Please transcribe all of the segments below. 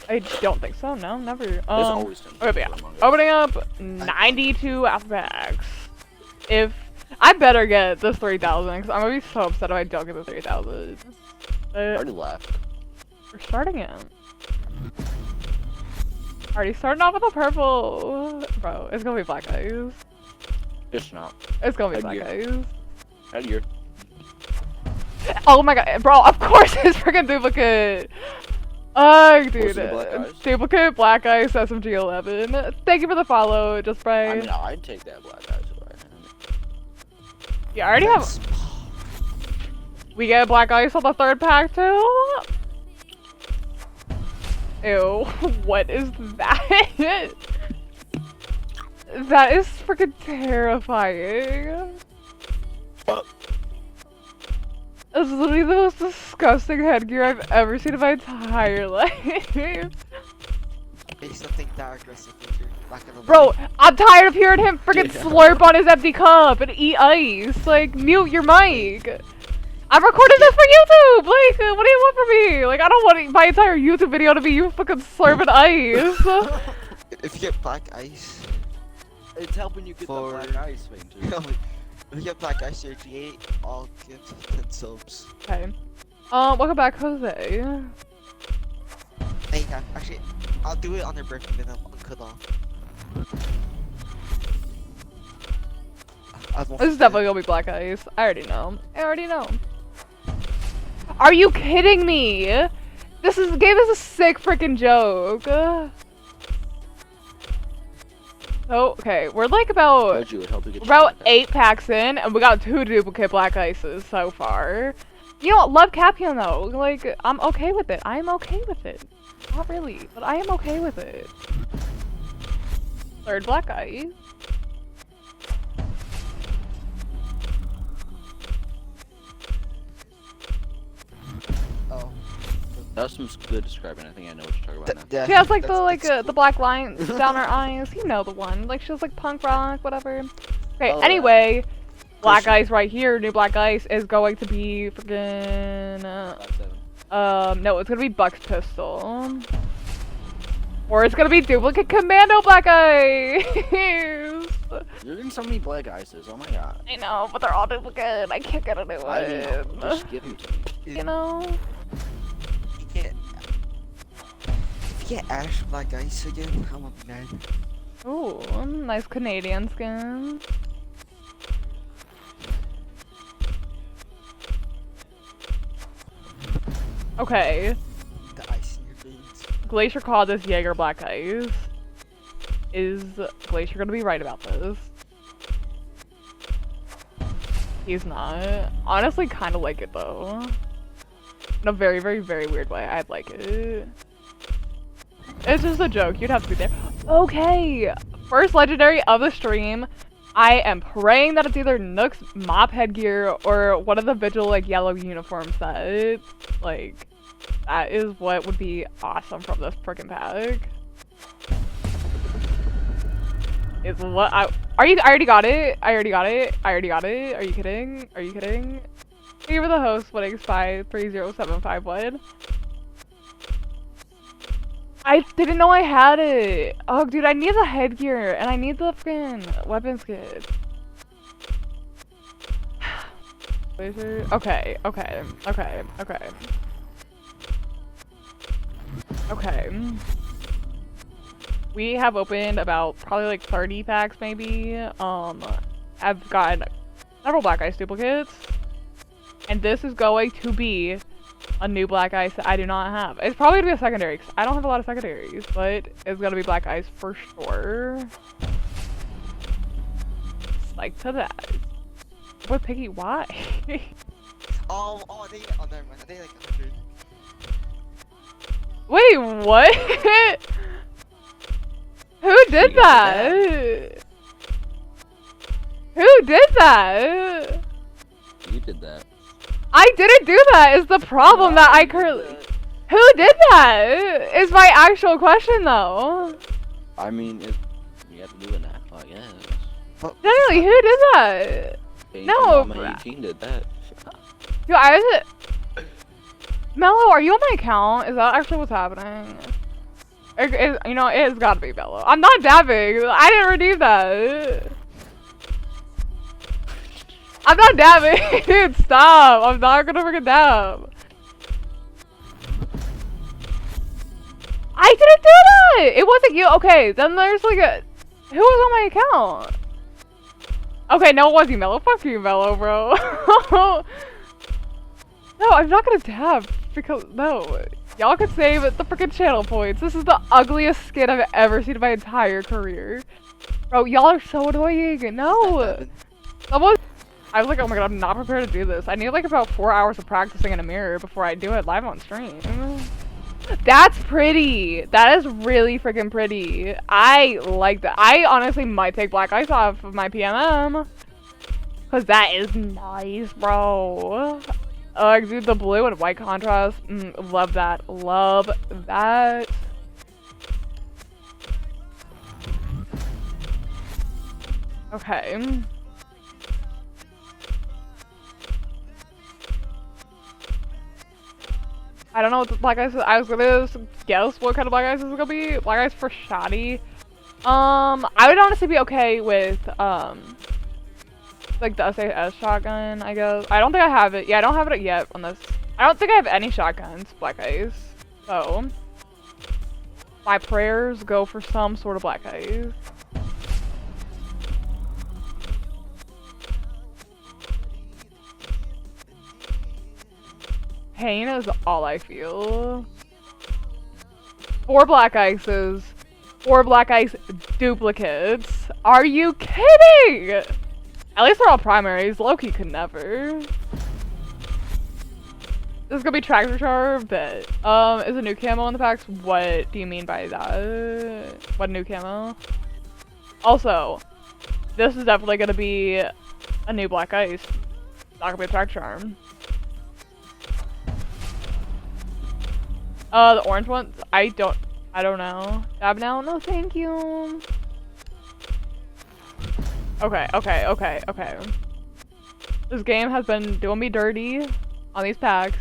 I don't think so. No, never. There's always Okay, yeah. Opening up 92 alpha packs. If I better get this 3,000, because I'm gonna be so upset if I don't get the 3,000. Already left. We're starting it. Already starting off with a purple. Bro, it's gonna be black eyes. It's not. It's gonna be black eyes. Headgear. Oh my god, bro, of course it's freaking duplicate. Oh, dude. Duplicate black eyes SMG 11. Thank you for the follow, just Bray. I mean, I'd take that black eyes away. Yeah, I already have. We get black ice on the third pack too? Ew, what is that? That is freaking terrifying. It's literally the most disgusting headgear I've ever seen in my entire life. Say something that aggressive, Bro, I'm tired of hearing him freaking slurp on his empty cup and eat ice. Like, mute your mic. I'm recording this for YouTube! Like, what do you want from me? Like, I don't want my entire YouTube video to be you fucking slurping ice. If you get black ice... It's helping you get the black ice thing too. If you get black ice 38, I'll give 10 subs. Okay. Welcome back, Jose. Hey, yeah, actually, I'll do it on their birthday, then I'll cut off. This is definitely gonna be black ice. I already know. I already know. Are you kidding me? This game is a sick freaking joke. Oh, okay, we're like about 8 packs in, and we got 2 duplicate black ices so far. You know what? Love Capian though. Like, I'm okay with it. I am okay with it. Not really, but I am okay with it. Third black ice. Oh. That was some good describing. I think I know what you're talking about now. She has like the black lines down her eyes. You know the one. Like she was like punk rock, whatever. Okay. Anyway, black ice right here. New black ice is going to be freaking. No, it's gonna be Buck's pistol. Or it's gonna be duplicate commando black ice. You're getting so many black ices. Oh my god. I know, but they're all duplicate. I can't get a new one. I know. Just give them to me. You know. If you get Ash black ice again, I'm gonna be mad. Ooh, nice Canadian skin. Okay. The ice in your veins. Glacier called this Jaeger black ice. Is Glacier gonna be right about this? He's not. Honestly, kind of like it though. In a very, very, very weird way. I'd like it. It's just a joke. You'd have to be there. Okay. First legendary of the stream. I am praying that it's either Nook's mop headgear or one of the Vigil like yellow uniform sets. Like, that is what would be awesome from this freaking pack. It's what I already got it. I already got it. I already got it. Are you kidding? Are you kidding? Thank you for the host, Winning Spy 30751. I didn't know I had it. Oh, dude, I need the headgear and I need the freaking weapons kit. Okay, okay, okay, okay. Okay. We have opened about probably like 30 packs maybe. I've gotten several black ice duplicates. And this is going to be a new black ice that I do not have. It's probably gonna be a secondary because I don't have a lot of secondaries, but it's gonna be black ice for sure. Like to that. What Piggy? Why? They never mind. They like 100. Wait, what? Who did that? Who did that? You did that. I didn't do that is the problem that I currently... Who did that? Is my actual question though. I mean, you have to do it now, I guess. Generally, who did that? No, Eugene did that. Dude, I was... Mello, are you on my account? Is that actually what's happening? You know, it has got to be mellow. I'm not dabbing. I didn't redeem that. I'm not dabbing. Dude, stop. I'm not gonna freaking dab. I didn't do that. It wasn't you. Okay, then there's like a. Who was on my account? Okay, no, it wasn't Mellow. Fuck you, Mellow, bro. No, I'm not gonna dab because no. Y'all could save the freaking channel points. This is the ugliest skin I've ever seen in my entire career. Bro, y'all are so annoying. No. Someone. I was like, oh my god, I'm not prepared to do this. I need like about 4 hours of practicing in a mirror before I do it live on stream. That's pretty. That is really freaking pretty. I like that. I honestly might take black ice off of my PMM. Cause that is nice, bro. Dude, the blue and white contrast. Love that. Love that. Okay. I don't know what the black ice is. I was gonna guess what kind of black ice is gonna be. Black ice for shoddy. I would honestly be okay with like the SAS shotgun, I guess. I don't think I have it. Yeah, I don't have it yet on this. I don't think I have any shotguns, black ice. So my prayers go for some sort of black ice. Pain is all I feel. 4 black ices. 4 black ice duplicates. Are you kidding? At least they're all primaries. Loki could never. This is gonna be tractor char, but is a new camo in the packs? What do you mean by that? What new camo? Also, this is definitely gonna be a new black ice. Not gonna be a tractor charm. The orange ones? I don't know. Dab now? No, thank you. Okay. This game has been doing me dirty on these packs.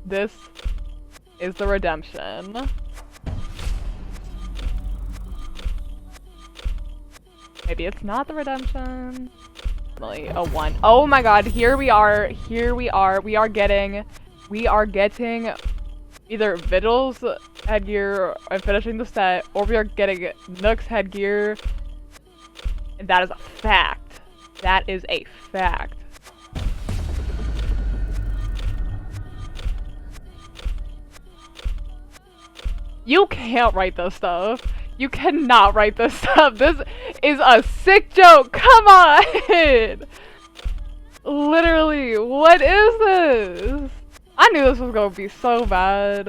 This is the redemption. Maybe it's not the redemption. Really, a 1. Oh my god, here we are. We are getting either Vigil's headgear and finishing the set, or we are getting Nook's headgear. And that is a fact. That is a fact. You can't write this stuff. You cannot write this stuff. This is a sick joke. Come on. Literally, what is this? I knew this was gonna be so bad.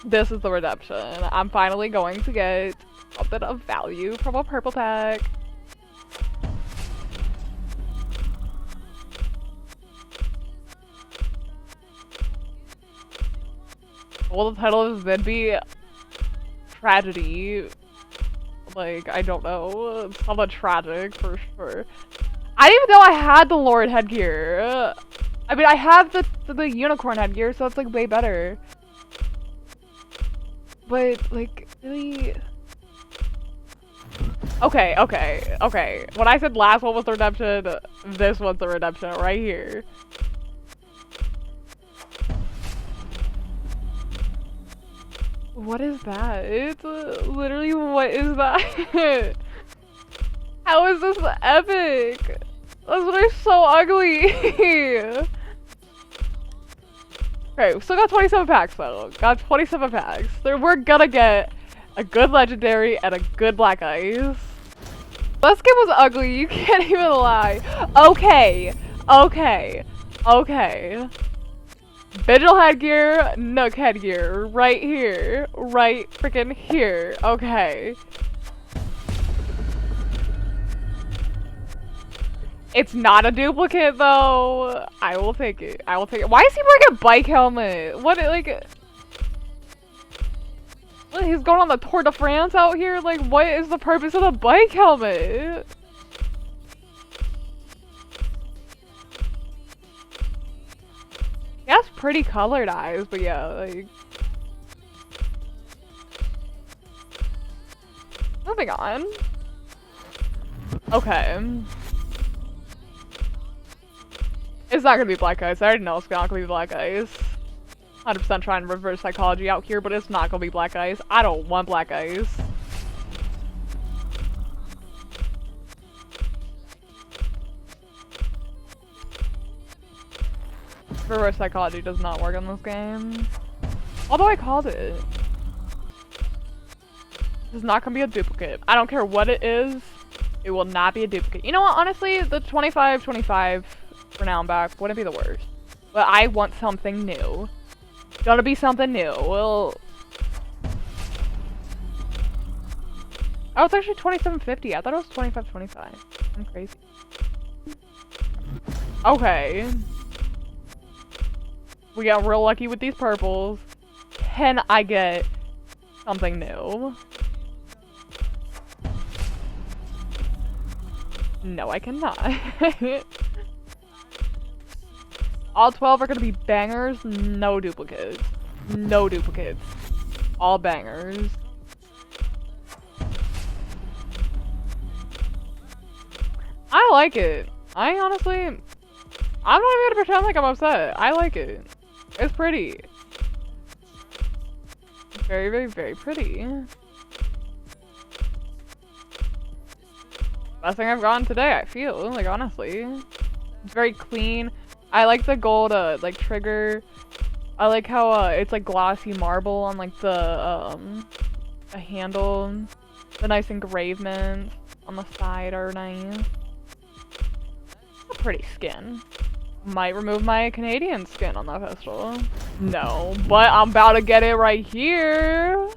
This is the redemption. I'm finally going to get a bit of value from a purple pack. Well, the title is then be tragedy. Like, I don't know. It's somewhat tragic for sure. I didn't even know I had the Lord headgear. I mean, I have the unicorn headgear, so it's like way better. But like, really. Okay. When I said last one was the redemption, this one's the redemption right here. What is that? It's literally, what is that? How is this epic? That's what is so ugly. Okay, we still got 27 packs though. Got 27 packs. We're gonna get a good legendary and a good black ice. This game was ugly, you can't even lie. Okay. Vigil headgear, Nook headgear, right here. Right freaking here. Okay. It's not a duplicate though. I will take it. Why is he wearing a bike helmet? What, like... What, he's going on the Tour de France out here? Like, what is the purpose of the bike helmet? pretty colored eyes, but yeah, like. Moving on. Okay. It's not gonna be black eyes. I already know it's not gonna be black eyes. 100% trying to reverse psychology out here, but it's not gonna be black eyes. I don't want black eyes. Reverse psychology does not work in this game. Although I called it. This is not gonna be a duplicate. I don't care what it is. It will not be a duplicate. You know what? Honestly, the 25-25 for now and back wouldn't be the worst. But I want something new. Gonna be something new. Well, oh, it's actually 27.50. I thought it was 25.25. I'm crazy. Okay. We got real lucky with these purples. Can I get something new? No, I cannot. All 12 are gonna be bangers, no duplicates. No duplicates. All bangers. I like it. I honestly, I'm not even gonna pretend like I'm upset. I like it. It's pretty. Very, very, very pretty. Best thing I've gotten today, I feel, like, honestly. It's very clean. I like the gold, like, trigger. I like how, it's, like, glossy marble on, like, the handle. The nice engravements on the side are nice. A pretty skin. Might remove my Canadian skin on that pistol. No, but I'm about to get it right here.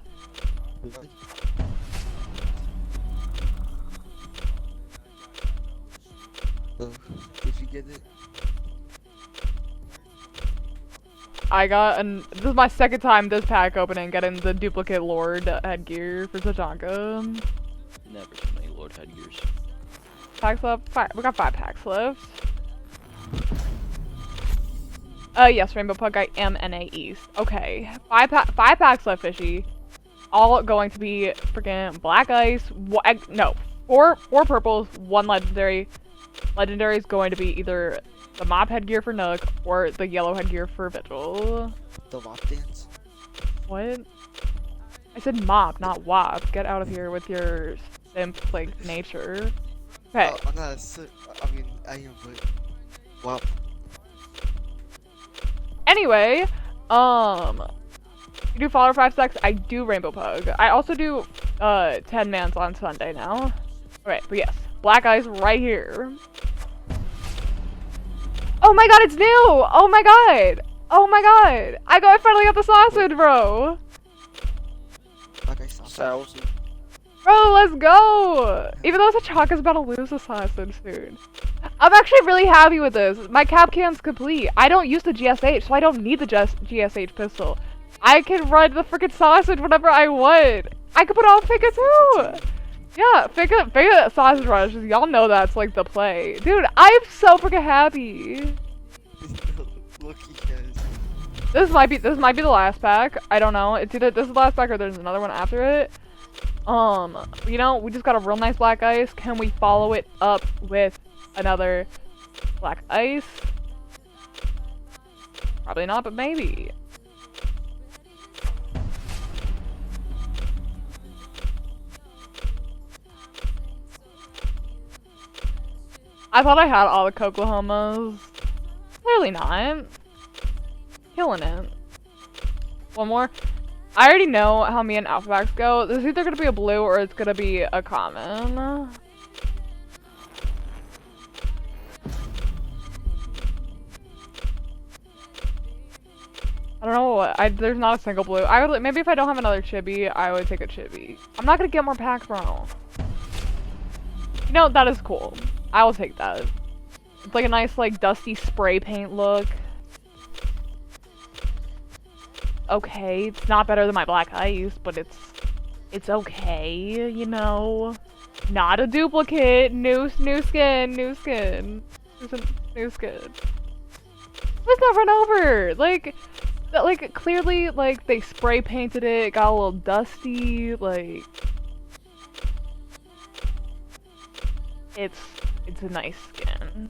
Oh, did you get it? I got this is my second time this pack opening getting the duplicate Lord headgear for Tatanka. Never too many Lord headgears. Packs left. We got 5 packs left. Yes, Rainbow Pug, I am NA East. Okay, 5 packs left, fishy. All going to be freaking black ice. No, four purples, 1 legendary. Legendary is going to be either the mop headgear for Nook or the yellow headgear for Vigil. The mop dance? What? I said mop, not wop. Get out of here with your simp like nature. Okay. Oh, I'm not a simp. I mean, I am, but wow. Anyway, you do follow 5 stacks. I do Rainbow Pug. I also do 10 mans on Sunday now. Okay, but yes, black eyes right here. Oh my god, it's new! Oh my god! Oh my god! I finally got the sausage, bro! Like I saw. Bro, let's go! Even though Tachanka's about to lose the sausage soon. I'm actually really happy with this. My cap can's complete. I don't use the GSH, so I don't need the GSH pistol. I can run the freaking sausage whenever I want. I can put on Fika too! Yeah, Fika sausage rush. Y'all know that's like the play. Dude, I'm so freaking happy. This might be the last pack. I don't know. It's either this is the last pack or there's another one after it. You know, we just got a real nice black ice. Can we follow it up with another black ice? Probably not, but maybe. I thought I had all the Coklahomas. Clearly not. Killing it. One more. I already know how me and Alphabax go. This is either gonna be a blue or it's gonna be a common. I don't know what. There's not a single blue. I would maybe if I don't have another chibi, I would take a chibi. I'm not gonna get more packs, bro. You know, that is cool. I will take that. It's like a nice, like, dusty spray paint look. Okay, it's not better than my black ice, but it's okay, you know. Not a duplicate. New skin. New skin. was not run over. Like, that, like clearly, like they spray painted it, got a little dusty. Like, it's a nice skin.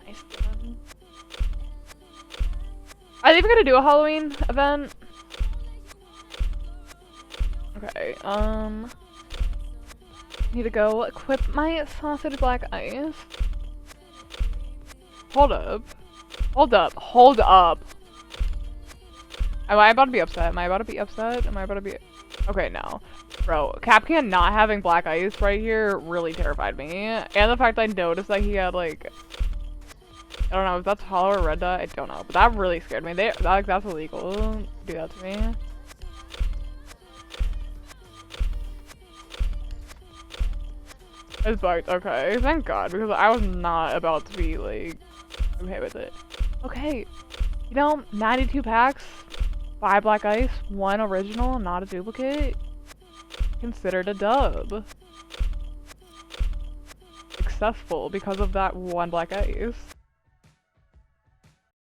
Nice skin. Are they even gonna do a Halloween event? Okay, need to go equip my sausage black ice. Hold up. Hold up. Hold up. Am I about to be upset? Am I about to be upset? Am I about to be... Okay, no. Bro, Capcan not having black ice right here really terrified me. And the fact I noticed that he had, like... I don't know if that's hollow or red dot. I don't know. But that really scared me. That's illegal. Do that to me. It's bugged. Okay, thank God, because I was not about to be, like, okay with it. Okay, you know, 92 packs, 5 black ice, 1 original, not a duplicate. Considered a dub. Successful because of that 1 black ice.